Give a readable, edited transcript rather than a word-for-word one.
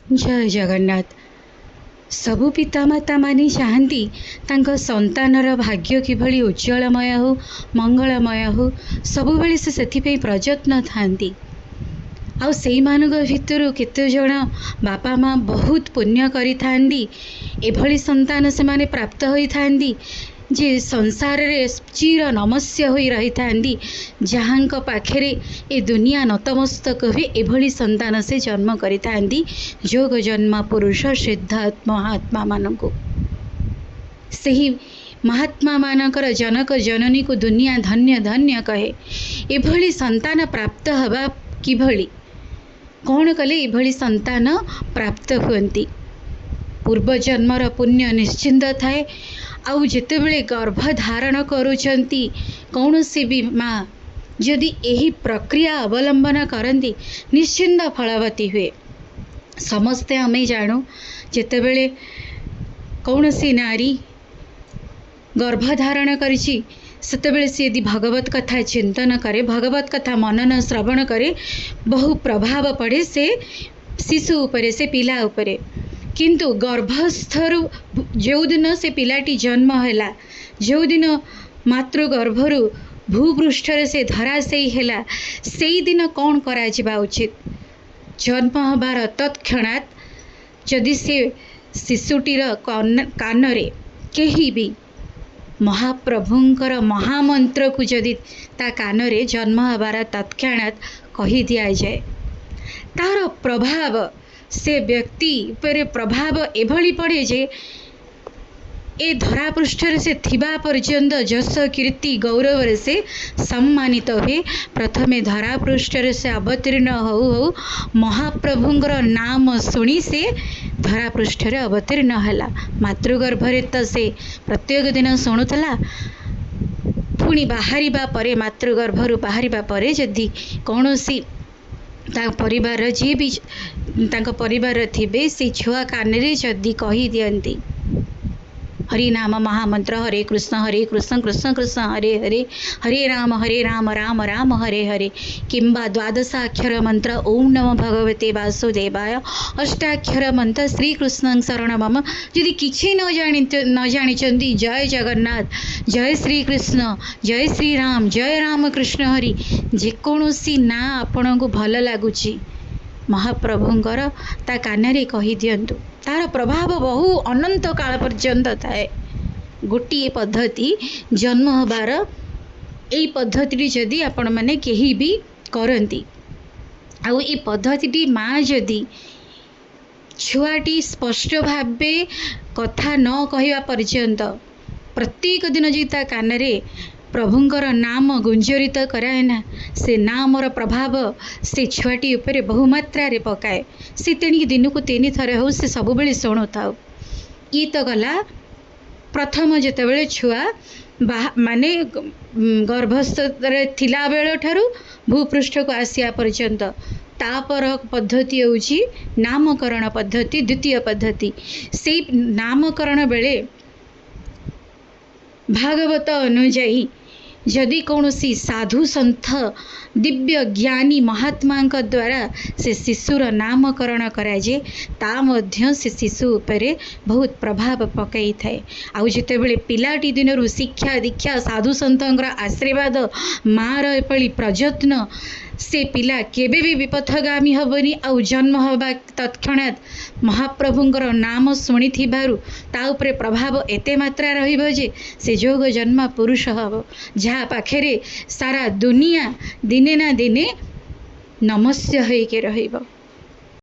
जय जगन्नाथ। सबु पितामाता मानी चाहती तांको संतानर भाग्य किभली उज्जवलमय हो, मंगलमय हो, सबुबले से सेथिपई प्रयत्न थांती। आउ सेई मानक भितरु केते जण बापा माँ बहुत पुण्य करि थांती, एभली संतान से माने प्राप्त होई थांती जे संसार रे चिर नमस्य होई रही थांती, जहांक पाखेरे ए दुनिया नतमस्तक हुए एभली संतान से जन्म करि थांती जोग जन्म पुरुष सिद्धात्म महात्मा मानकु। सही महात्मा मानकर जनक जननी को दुनिया धन्य धन्य कहे। एभली संतान प्राप्त हवा किभली, कौन कले एभली संतान प्राप्त हुअंती? पूर्व जन्मर पुण्य निश्चिंत थाए। आउ जेतेबेले गर्भ धारण करुचंती कौनसी भी माँ जदि यही प्रक्रिया अवलंबन करती निश्चिंत फलवती हुए। समस्ते आमे जानू जेतेबेले कौनसी नारी गर्भ धारण करिछि सेतेबेले से यदि भगवत कथा चिंतन करे, भगवत कथा मनन श्रवण करे, बहु प्रभाव पड़े से शिशु उपरे, से पिला उपरे। किंतु गर्भस्थरु जो दिन से पिलाटी जन्म हैला, जो दिन मातृ गर्भरु भूपृष्ठरे से धराशयी हैला, सेई दिन कौन करा जिबा उचित? जन्म हबार तत्क्षणात जदि से शिशुटीर कानरे केही भी महाप्रभुंकर महामंत्र को जदि ता कानरे जन्म हबार तत्क्षणात कही दिया जाए, तार प्रभाव से व्यक्ति पर प्रभाव एभली पड़े जे ए धरा पृष्ठरे से थिबा पर्यंत जस कीर्ति गौरव से सम्मानित हुए। प्रथमे धरा पृष्ठरे से अवतीर्ण हो महाप्रभुंकर नाम शुणी से धरा पृष्ठरे अवतीर्ण हैला। मातृगर्भरे तो से प्रत्येक दिन शुणुला, पुणी बाहरिबा परे, मातृगर्भरु बाहरिबा परे जदि कौनसी परिवार जी भी परिवार थे से छुआ कान जदि कही दियंती हरि नाम महामंत्र हरे कृष्ण कृष्ण कृष्ण हरे हरे, हरे राम राम राम हरे हरे, किंबा द्वादशाक्षर मंत्र ओम नमो भगवते वासुदेवाय, अष्टाक्षर मंत्र श्री कृष्ण शरण मम यदि किसी न जानी जय जगन्नाथ, जय श्री कृष्ण, जय श्री राम, जय राम कृष्ण हरि, जेकोसी ना आपण को भल लगुच महाप्रभुंकर ता कान कही दियंतु। तार प्रभाव बहु अनंत काल पर्यंत थाए। गोटे पद्धति जन्म हबार यही पद्धति जदि आपण मैंने कहीं भी करती, आउ ये पद्धति माँ जदि छुआटी स्पष्ट भावे कथा न कहवा पर्यंत प्रत्येक दिन जी ता कान प्रभुंकर नाम गुंजरित कराए ना, से नामर प्रभाव से छुआटी उपरे बहुमात्रा रे पकाए। से तेणिक दिन को 3 थर हो से सब बेले शुणु थाउ। ये तो गला प्रथम जेतेबेले छुआ माने गर्भस्थ थिला बेल ठारू भूपृष्ठ को आसिया पर्यंत, तापर पद्धति होउची नामकरण पद्धति। द्वितीय पद्धति से नामकरण बेले भागवत अनुजाई जदि कौनसी साधु संत दिव्य ज्ञानी महात्मा द्वारा से शिशुर नामकरण कराए ता मध्य से शिशु उपरे बहुत प्रभाव पकई थाए। आउ जेतेबेले पिलाटी दिनरु शिक्षा दीक्षा साधु संतर आशीर्वाद मार एपली प्रयत्न से पिला केबे भी विपथगामी हबनी। आउ जन्म हवा तत्क्षणात महाप्रभुंकर नाम शुणी थिबारु ता उपरे प्रभाव एते मात्रा रहिबो जे से जोग जन्म पुरुष हब, जहाँ पाखेरे सारा दुनिया दिने ना दिने नमस्य होइके रहिबो।